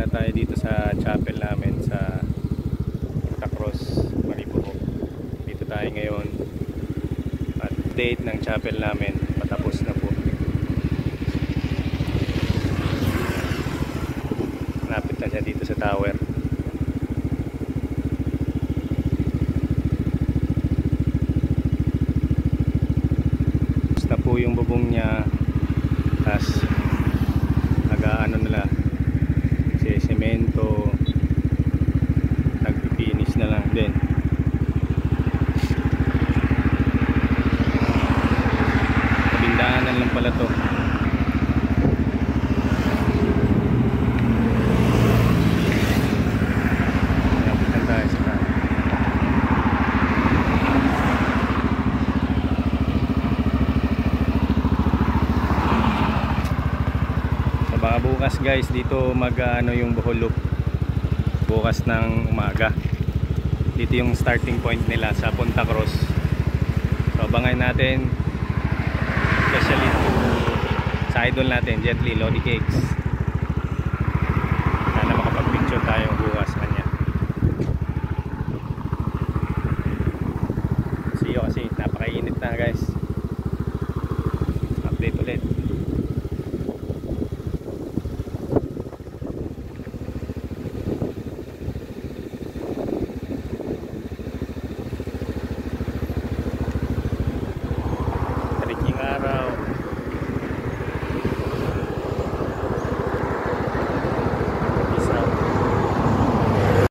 na tayo dito sa chapel namin sa Santa Cruz, Maribojo. Dito tayo ngayon at date ng chapel namin patapos na po. Lapit na siya dito sa tower. Tapos na po yung bubong niya, tas nag-ano nila si semento, nagpipinis na lang din. Kabindaanan lang pala to. Napitan tayo sa kan. Baka bukas guys dito mag-ano yung Bohol Loop bukas ng umaga. Dito yung starting point nila sa Punta Cruz. So abangan natin, especially to sa idol natin Jet Li Lodi Cakes. Sana makapag-picture tayo bukas kanya. See you kasi napakainit na guys.